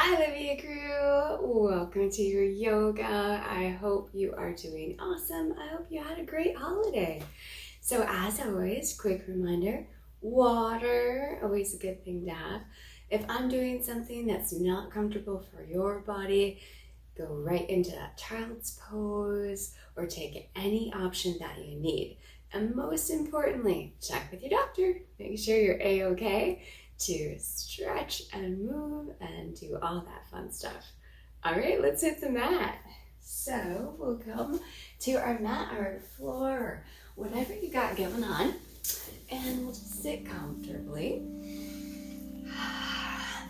Hi Livia crew, welcome to your yoga. I hope you are doing awesome. I hope you had a great holiday. So as always, quick reminder, water, always a good thing to have. If I'm doing something that's not comfortable for your body, go right into that child's pose or take any option that you need. And most importantly, check with your doctor. Make sure you're A-okay to stretch and move and do all that fun stuff. All right, let's hit the mat. So we'll come to our mat or floor or whatever you got going on, and we'll just sit comfortably.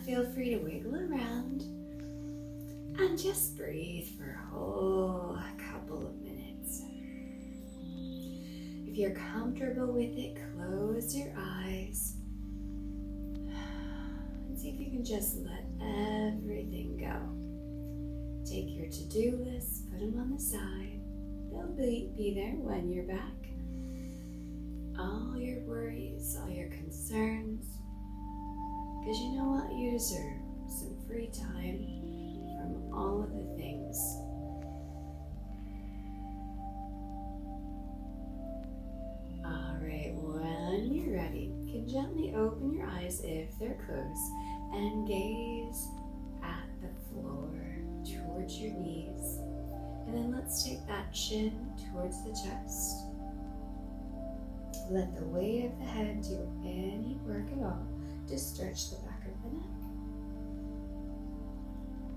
Feel free to wiggle around and just breathe for a whole couple of minutes. If you're comfortable with it, close your eyes and see if you can just let everything go. Take your to-do list, put them on the side. They'll be there when you're back. All your worries, all your concerns, because you know what? You deserve some free time from all of the things. All right, when you're ready, you can gently open your eyes if they're closed and gaze at the floor towards your knees. And then let's take that chin towards the chest. Let the weight of the head do any work at all to stretch the back of the neck.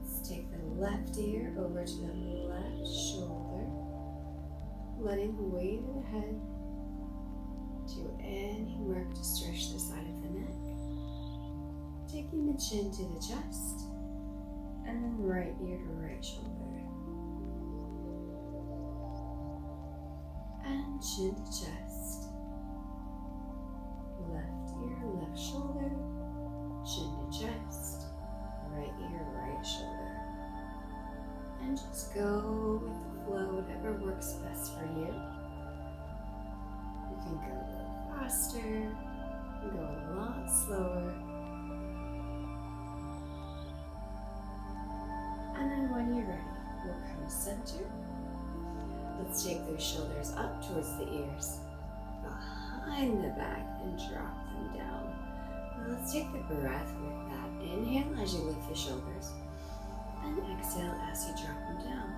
Let's take the left ear over to the left shoulder, letting the weight of the head do any work to stretch the side of the neck. Taking the chin to the chest, and then right ear to right shoulder. And chin to chest. Left ear, left shoulder, chin to chest, right ear, right shoulder. And just go with the flow, whatever works best for you. You can go a little faster, go a lot slower. And then when you're ready, we'll come center. Let's take those shoulders up towards the ears, behind the back, and drop them down. Now let's take the breath with that. Inhale as you lift the shoulders, and exhale as you drop them down.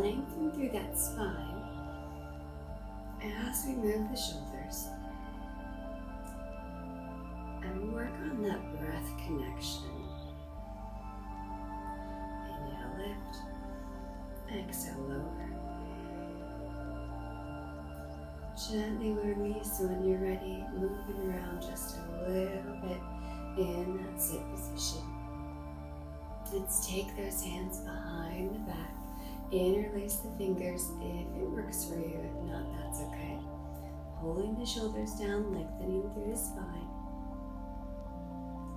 Lengthen through that spine as we move the shoulders, and work on that breath connection. Inhale, lift. Exhale, lower. Gently release when you're ready, moving around just a little bit in that sit position. Let's take those hands behind the back, interlace the fingers if it works for you. If not, that's okay. Holding the shoulders down, lengthening through the spine.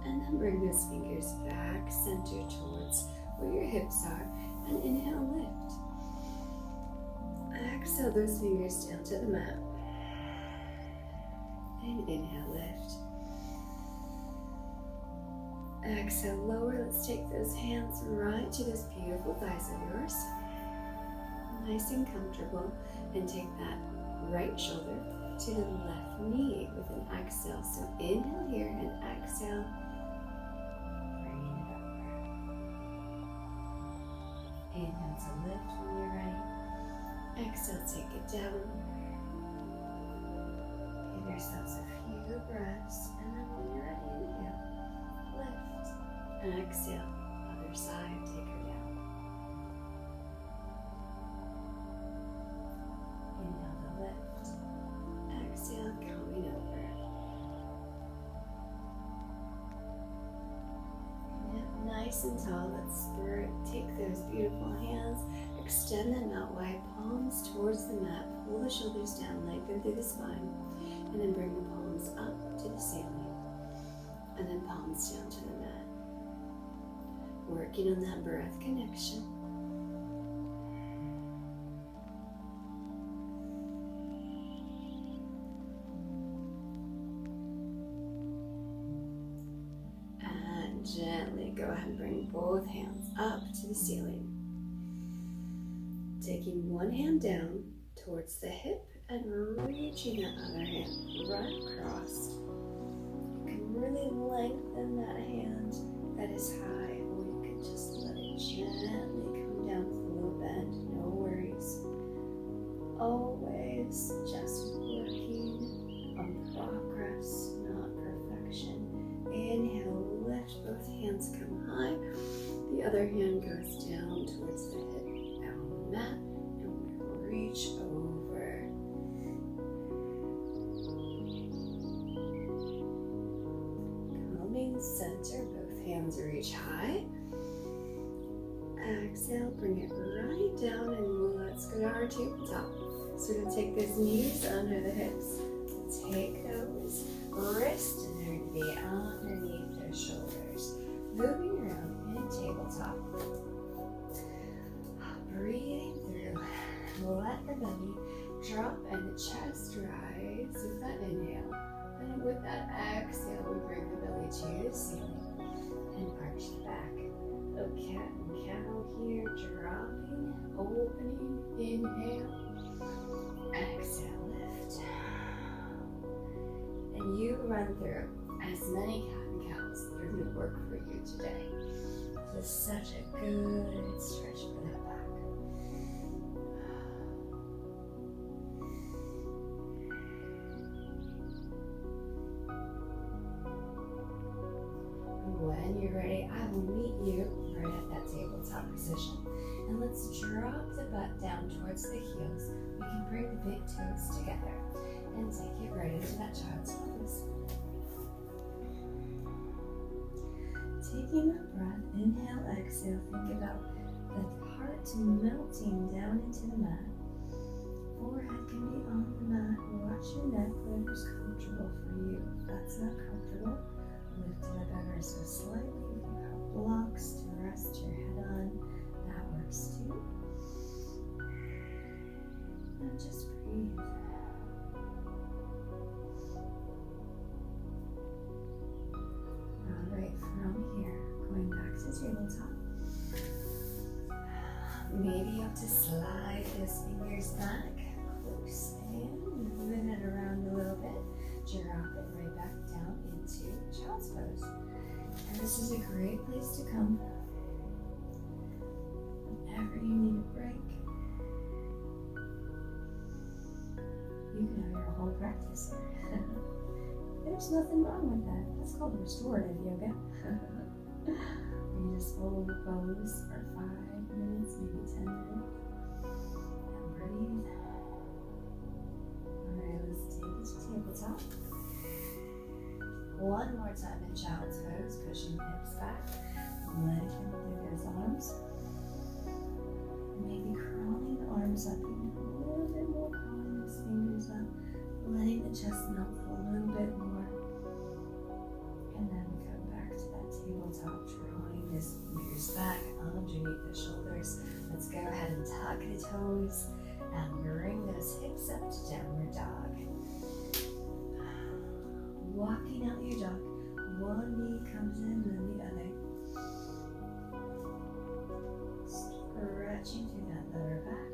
And then bring those fingers back center towards where your hips are, and inhale, lift. Exhale those fingers down to the mat. And inhale, lift. Exhale, lower. Let's take those hands right to those beautiful thighs of yours. Nice and comfortable. And take that right shoulder to the left knee with an exhale. So inhale here and exhale. Bring it over. Inhale to lift when you're ready. Exhale, take it down. Give yourselves a few breaths, and then when you're ready, inhale, lift, and exhale, other side, take her down. Inhale to lift, exhale, coming over. Yep, nice and tall. Let's take those beautiful hands, extend them out wide, palms towards the mat, pull the shoulders down, lengthen through the spine. And then bring the palms up to the ceiling, and then palms down to the mat. Working on that breath connection. And gently go ahead and bring both hands up to the ceiling. Taking one hand down towards the hip and reaching that other hand right across. You can really lengthen that hand that is high, or you can just let it gently come down with a little bend. No worries. Always just working on progress, not perfection. Inhale, lift, both hands come high. The other hand goes down towards the hip, down on the mat, and we reach over. Coming center, both hands reach high. Exhale, bring it right down, and let's go to our tabletop. So we're going to take those knees under the hips. Take those wrists and they're going to be underneath those shoulders. Moving around in tabletop. Breathing through. Let the belly drop and the chest rise with that inhale. And with that exhale, we bring the belly to the ceiling and arch the back. A cat and cow here, dropping, opening, inhale, exhale, lift. And you run through as many cat and cows that are going to work for you today. Just such a good stretch for that back. When you're ready, I will meet you right at that tabletop position. And let's drop the butt down towards the heels. We can bring the big toes together and take it right into that child's pose. Taking a breath, inhale, exhale, think about the heart melting down into the mat. Forehead can be on the mat. Watch your neck, whatever's comfortable for you. If that's not comfortable, lift it up ever so slightly. If you have blocks to rest your head on, that works too. And just breathe. Alright, from here, going back to tabletop. Maybe you have to slide those fingers back, close, and moving it around a little bit. Drop it right back down into child's pose. And this is a great place to come whenever you need a break. You can have your whole practice here. There's nothing wrong with that. That's called restorative yoga. You just hold the pose for 5 minutes, maybe 10 minutes, and breathe. Alright, let's take it to tabletop. One more time in child's pose, pushing hips back, lengthen through those arms. Maybe crawling the arms up, even a little bit more, crawling those fingers up, letting the chest melt a little bit more. And then come back to that tabletop, drawing those fingers back underneath the shoulders. Let's go ahead and tuck the toes and bring those hips up to downward dog. Walking out your dog, one knee comes in, then the other. Stretching through that lower back,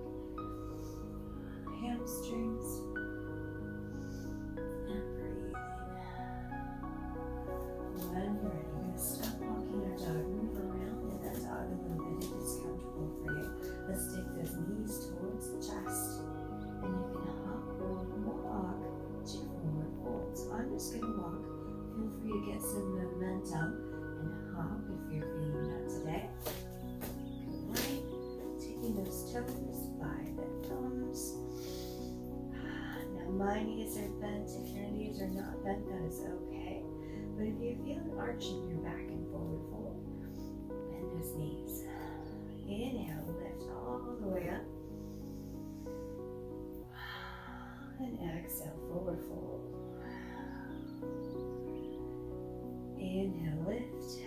hamstrings, and breathing. When you're ready, you're going to stop walking our dog, move around in that dog a little bit if it's comfortable for you. Let's take those knees towards the chest, and you can hop or walk to forward fold. So I'm just going to walk. Feel free to get some momentum and hop if you're feeling that today. Right, taking those toes by the thumbs. Now my knees are bent. If your knees are not bent, that is okay. But if you feel an arch in your back and forward fold, bend those knees. Inhale, lift all the way up. And exhale, forward fold. Inhale, lift.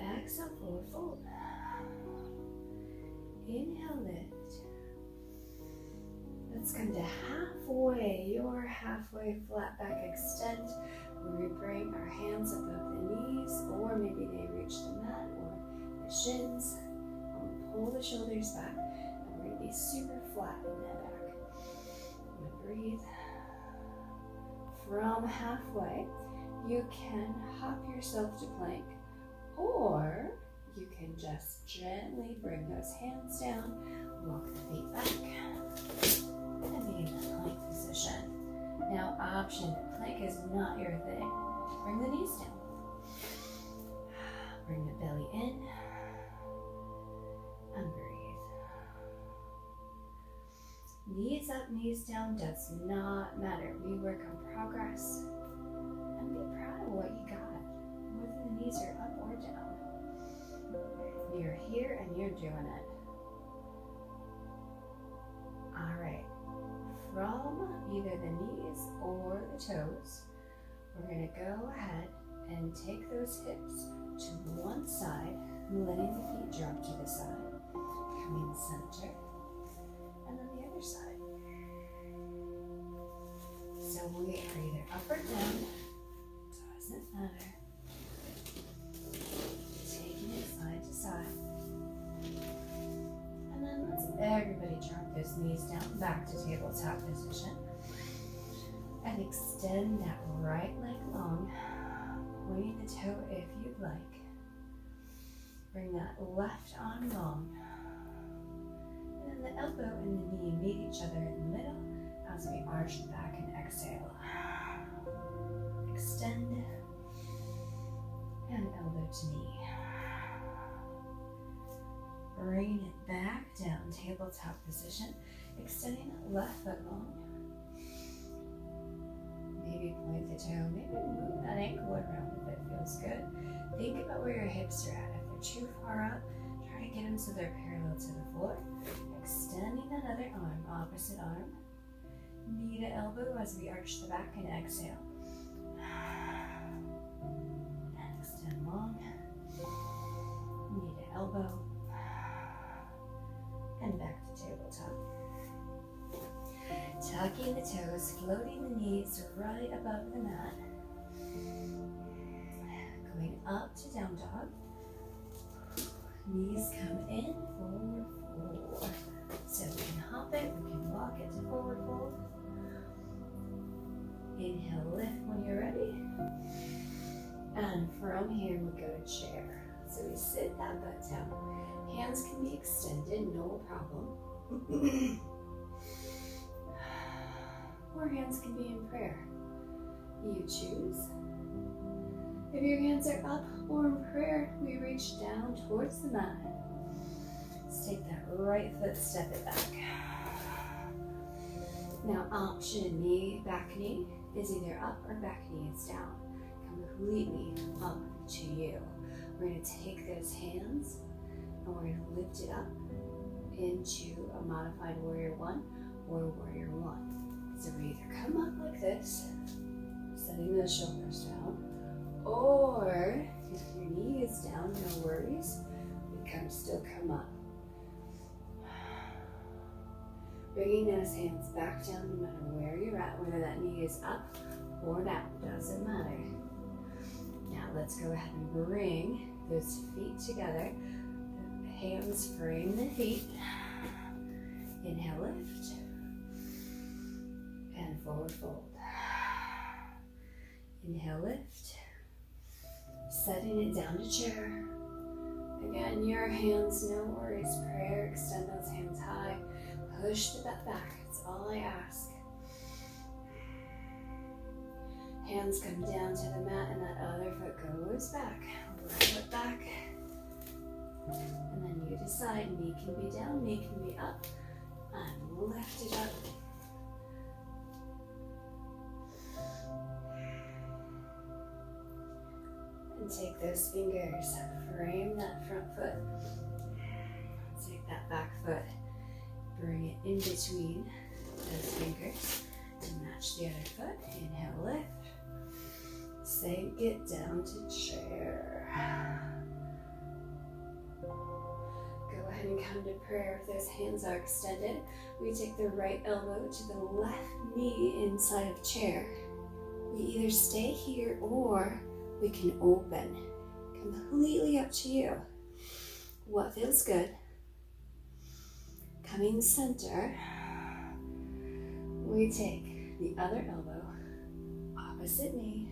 Exhale, forward fold. Inhale, lift. Let's come to halfway. Your halfway flat back extend, where we bring our our hands above the knees, or maybe they reach the mat or the shins. Pull the shoulders back, and we're going to be super flat in that back. I'm going to breathe. From halfway, you can hop yourself to plank, or you can just gently bring those hands down, walk the feet back, and be in that plank position. Now, option, plank is not your thing. Bring the knees down. Bring the belly in, and breathe. Knees up, knees down does not matter. We work on progress, and be proud of what you got, whether the knees are up or down. You're here and you're doing it. All right. From either the knees or the toes, we're going to go ahead and take those hips to one side, letting the feet drop to the side, coming center, and then the other side. So we are either up or down, doesn't matter. Taking it side to side. And then let's everybody drop those knees down, back to tabletop position. And extend that right leg long, pointing the toe if you'd like. Bring that left arm long. And then the elbow and the knee meet each other in the middle as we arch the back and exhale. Extend. And elbow to knee. Bring it back down, tabletop position. Extending that left foot long. Maybe point the toe, maybe move that ankle around if it feels good. Think about where your hips are at. If they're too far up, try to get them so they're parallel to the floor. Extending that other arm, opposite arm. Knee to elbow as we arch the back and exhale. And extend long. Knee to elbow. And back to tabletop. Tucking the toes, floating the knees right above the mat. Going up to down dog. Knees come in, forward fold. So we can hop it, we can walk it to forward fold. Inhale, lift when you're ready. And from here we go to chair. So we sit that butt down. Hands can be extended, no problem. Or hands can be in prayer. You choose. If your hands are up or in prayer, we reach down towards the mat. Let's take that right foot, step it back. Now option knee, back knee is either up or back knee is down. Completely up to you. We're going to take those hands and we're going to lift it up into a modified warrior one or warrior one. So we either come up like this, setting those shoulders down, or if your knee is down, no worries, we can still come up. Bringing those hands back down no matter where you're at, whether that knee is up or down, doesn't matter. Now let's go ahead and bring those feet together. Hands frame the feet. Inhale, lift. And forward fold. Inhale, lift. Setting it down to chair. Again, your hands, no worries. Prayer, extend those hands high. Push the butt back. It's all I ask. Hands come down to the mat and that other foot goes back. Left foot back. And then you decide, knee can be down, knee can be up. And lift it up. And take those fingers, frame that front foot. Take that back foot, bring it in between those fingers to match the other foot. Inhale, lift. Sink it down to chair. Go ahead and come to prayer. If those hands are extended, we take the right elbow to the left knee inside of chair. We either stay here or we can open. Completely up to you. What feels good? Coming center, we take the other elbow, opposite knee.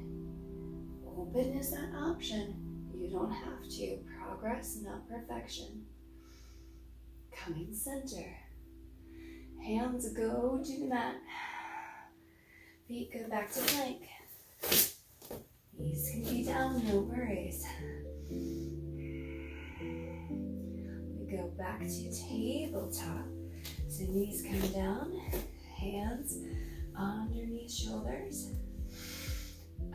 Open is that option. You don't have to. Progress, not perfection. Coming center. Hands go to the mat. Feet go back to plank. Knees can be down, no worries. We go back to tabletop. So knees come down, hands underneath shoulders.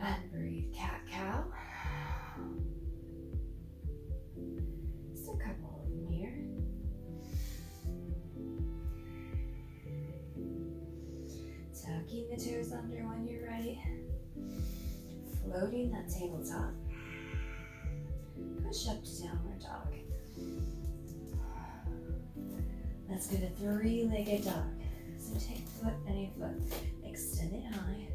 And breathe, cat-cow. Just a couple of them here. Tucking the toes under when you're ready. Floating that tabletop. Push up to downward dog. Let's go to three-legged dog. So take foot, any foot, extend it high.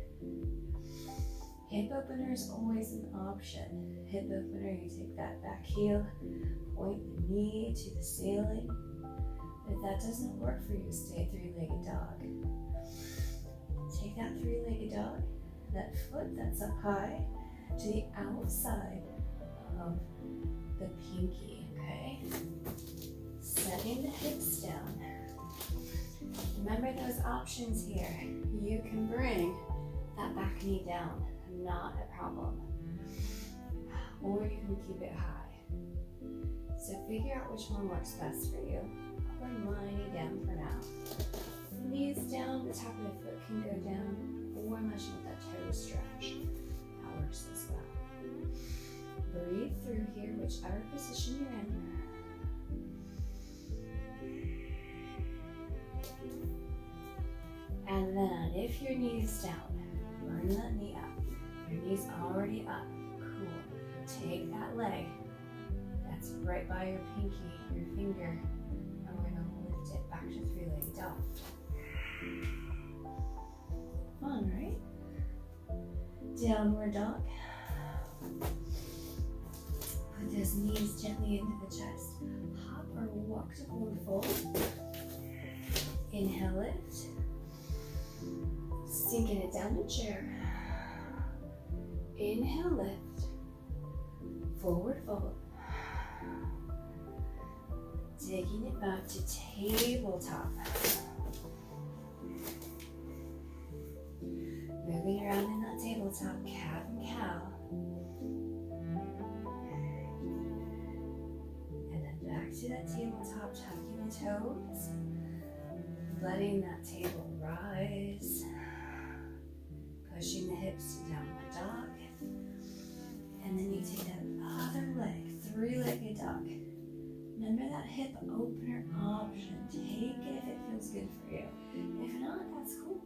Hip opener is always an option. Hip opener, you take that back heel, point the knee to the ceiling. If that doesn't work for you, stay three-legged dog. Take that three-legged dog, that foot that's up high, to the outside of the pinky, okay? Setting the hips down. Remember those options here. You can bring that back knee down, not a problem. Or you can keep it high. So figure out which one works best for you. I'll bring my knee down for now. The knees down, the top of the foot can go down, or unless you want that toe stretch. That works as well. Breathe through here, whichever position you're in. And then, if your knee is down, bring that knee up. Your knee's already up. Cool. Take that leg that's right by your pinky, your finger, and we're going to lift it back to three-legged dog. Fun, right? Downward dog. Put those knees gently into the chest. Hop or walk to forward fold. Inhale, lift. Sinking it down the chair. Inhale, lift. Forward fold. Taking it back to tabletop. Moving around in that tabletop, cat and cow. And then back to that tabletop, tucking the toes. Letting that table rise. Pushing the hips to downward dog. And then you take that other leg, three-legged dog. Remember that hip opener option. Take it if it feels good for you. If not, that's cool.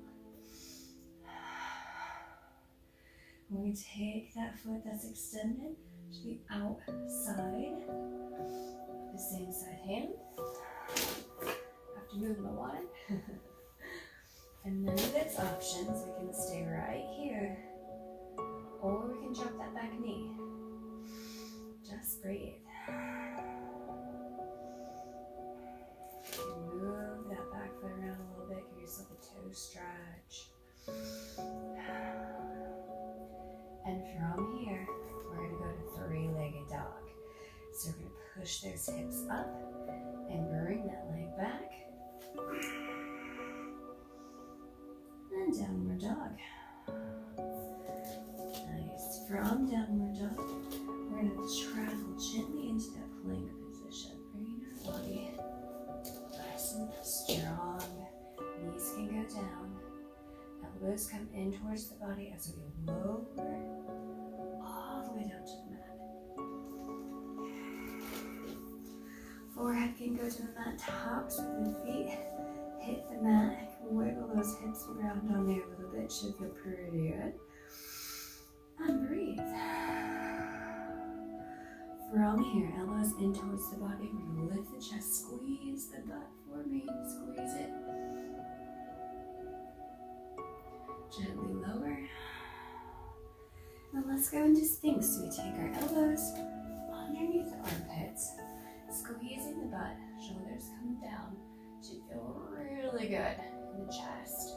We take that foot that's extended to the outside. The same side hand. Have to move my water. And then with its options, we can stay right here. Or we can drop that back knee. Just breathe. Move that back foot around a little bit. Give yourself a toe stretch. And from here, we're going to go to three-legged dog. So we're going to push those hips up and bring that leg back. And downward dog. Nice. From downward dog, we're going to travel gently into that plank position. Bringing our body nice and strong. Knees can go down. Elbows come in towards the body as we lower all the way down to the mat. Forehead can go to the mat, tops with the feet hit the mat. Wiggle those hips around on there a little bit, should feel pretty good. And breathe. From here, elbows in towards the body. We're going to lift the chest, squeeze the butt for me, squeeze it. Gently lower. Now let's go into Sphinx. So we take our elbows underneath the armpits, squeezing the butt, shoulders come down. Should feel really good in the chest.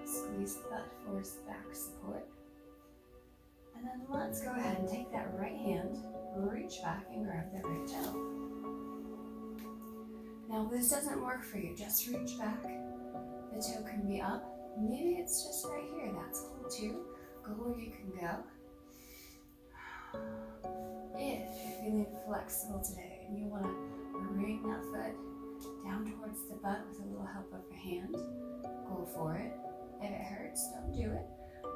Squeeze the butt, force back support. And then let's go ahead and take that right hand, reach back and grab that right toe. Now if this doesn't work for you, just reach back. The toe can be up. Maybe it's just right here. That's cool too. Go where you can go. If you're feeling flexible today and you want to bring that foot down towards the butt with a little help of your hand, go for it. If it hurts, don't do it.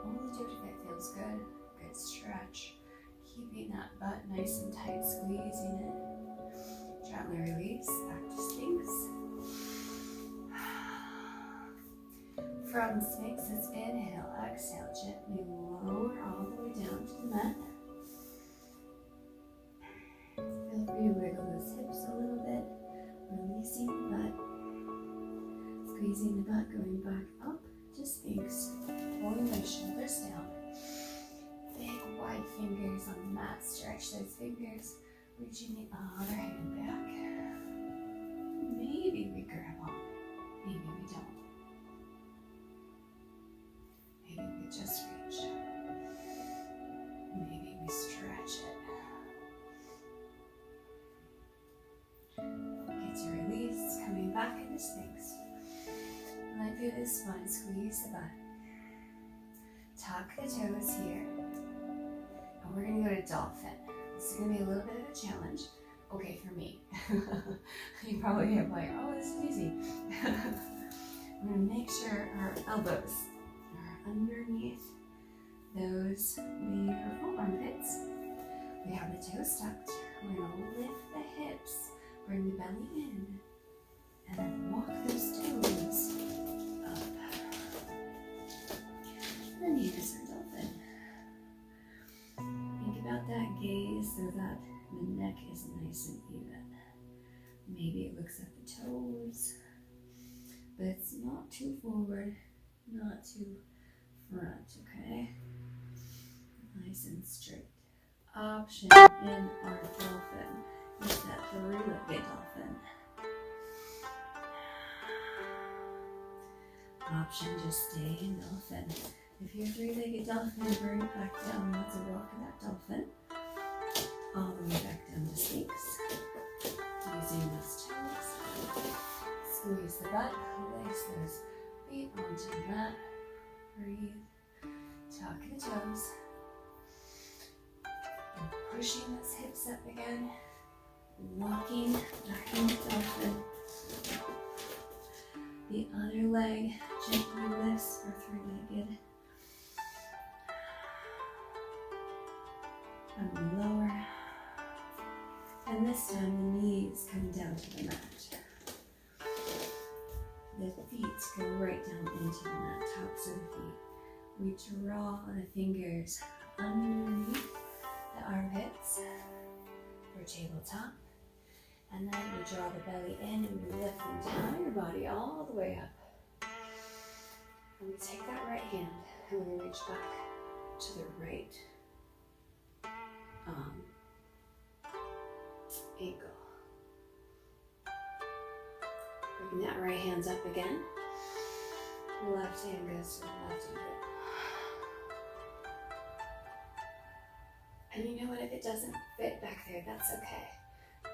Only do it if it feels good. Good stretch. Keeping that butt nice and tight, squeezing it. Gently release, back to Sphinx. From Sphinx, let's inhale, exhale, gently lower all the way down to the mat. Feel free to wiggle those hips a little bit, releasing the butt, squeezing the butt, going back up to Sphinx, pulling my shoulders down. Big wide fingers on the mat, stretch those fingers, reaching the other hand back. Maybe we grab on, maybe we don't. Maybe we just reach. Maybe we stretch it. Get to release, coming back into Sphinx. Let go the spine, squeeze the butt. Tuck the toes here. And we're going to go to Dolphin. This is going to be a little bit of a challenge. Okay, for me. You probably have like, oh, this is easy. We're going to make sure our elbows are underneath those beautiful armpits. We have the toes tucked. We're going to lift the hips, bring the belly in, and then walk those toes up. And here's our Dolphin. Think about that gaze so that the neck is nice and even. Maybe it looks at the toes, but it's not too forward, not too front, okay? Nice and straight. Option in our Dolphin is that three-legged Dolphin. Option, just stay in Dolphin. If you're three-legged Dolphin, bring it back down. Let's walk that Dolphin all the way back down to Sphinx. Using those toes. Squeeze the butt, place those feet onto the mat. Breathe. Tuck the toes. And pushing those hips up again. Walking back into Dolphin. The other leg gently lifts for three-legged. And lower. And this time the knees come down to the mat. The feet go right down into the mat, tops of the feet. We draw the fingers underneath the armpits for tabletop. And then we draw the belly in and we lift the entire body all the way up. And we take that right hand and we reach back to the right ankle. Bring that right hand's up again. The left hand goes to the left ankle. And you know what, if it doesn't fit back there, that's okay.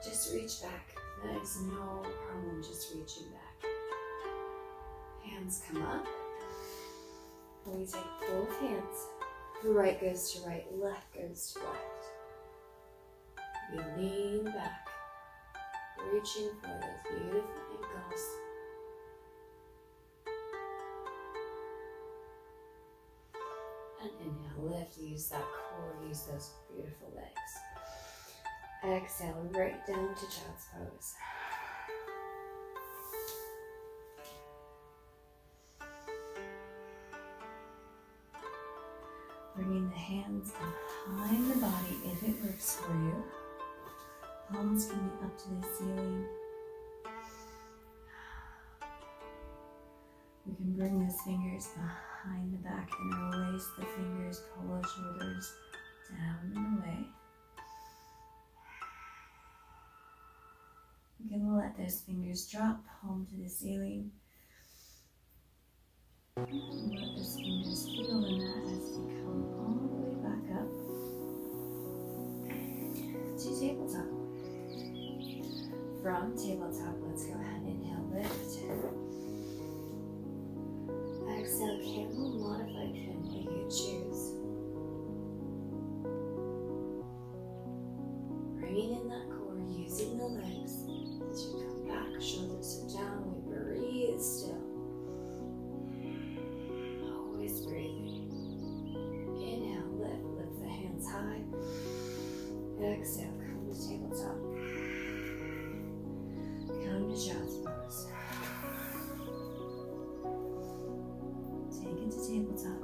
Just reach back. That is no problem, just reaching back. Hands come up. And we take both hands. Right goes to right, left goes to left. We lean back, reaching for those beautiful ankles. And inhale, lift, use that core, use those beautiful legs. Exhale, right down to child's pose. Bringing the hands behind the body if it works for you. Palms can be up to the ceiling. We can bring those fingers behind the back inner waist. The fingers pull the shoulders down and away. You're going to let those fingers drop, palm to the ceiling. And let those fingers feel the mat as they come all the way back up to tabletop. From tabletop, let's go ahead and inhale, lift. Exhale, camel, modified camel, you choose. Bringing in that core, using the legs. As you come back, shoulders are down, we breathe still. Always breathing. Inhale, lift the hands high. Exhale, come to tabletop. Come to child's pose. Take it to tabletop.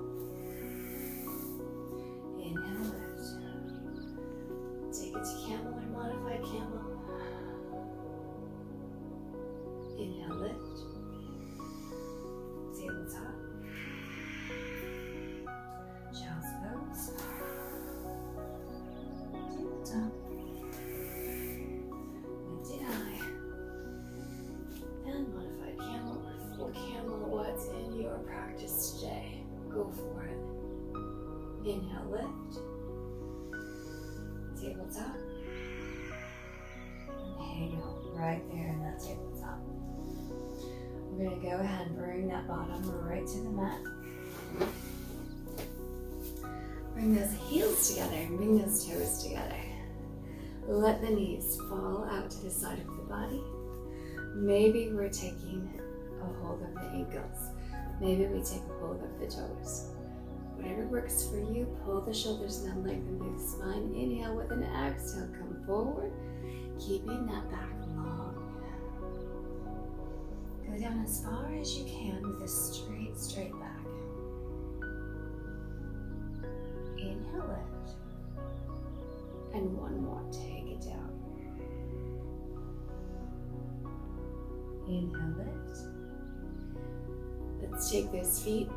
Inhale, lift. Take it to camel or modified camel. Inhale, lift. Tabletop. Child's pose. Tabletop. Lift it high. And modified camel or full camel. What's in your practice today? Go for it. Inhale, lift. Tabletop. And hang out right there in that tabletop. We're going to go ahead and bring that bottom right to the mat. Bring those heels together and bring those toes together. Let the knees fall out to the side of the body. Maybe we're taking a hold of the ankles. Maybe we take a hold of the toes. Whatever works for you, pull the shoulders down, lengthen through the spine. Inhale with an exhale, come forward, keeping that back long. Go down as far as you can with a straight back. Inhale, lift. And one more, take it down. Inhale, lift. Let's take those feet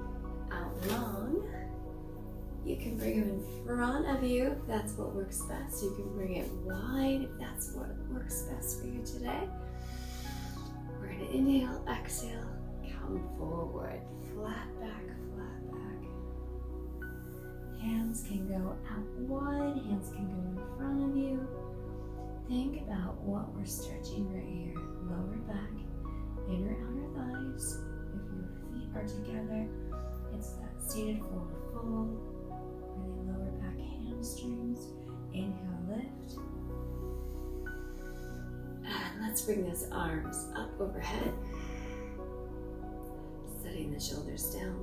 out long. You can bring them in front of you if that's what works best. You can bring it wide if that's what works best for you today. We're going to inhale, exhale, come forward, flat back, flat back. Hands can go out wide, hands can go in front of you. Think about what we're stretching right here. Lower back, inner outer thighs. If your feet are together, it's that seated forward fold. Really lower back hamstrings. Inhale, lift. And let's bring those arms up overhead. Setting the shoulders down.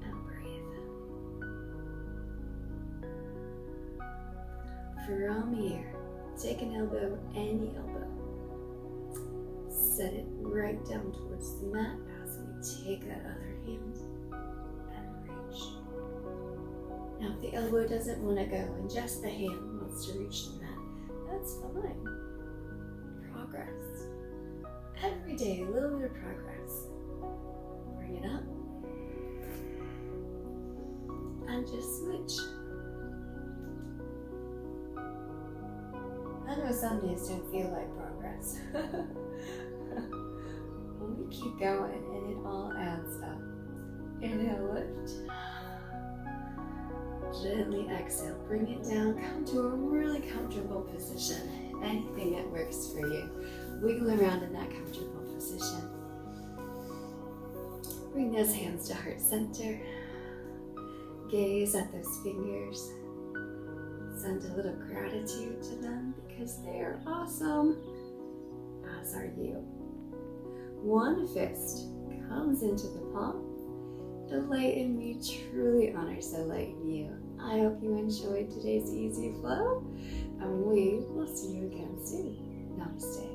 And breathe. From here, take an elbow, any elbow. Set it right down towards the mat as we take that other hand and reach. Now if the elbow doesn't want to go and just the hand wants to reach the mat, that's fine. Progress. Every day, a little bit of progress. Bring it up. And just switch. I know some days don't feel like progress. We keep going and it all adds up. Inhale, lift. Gently exhale, bring it down, come to a really comfortable position. Anything that works for you. Wiggle around in that comfortable position. Bring those hands to heart center. Gaze at those fingers. Send a little gratitude to them because they are awesome, as are you. One fist comes into the palm. The light in me truly honors the light in you. I hope you enjoyed today's easy flow, and we will see you again soon. Namaste.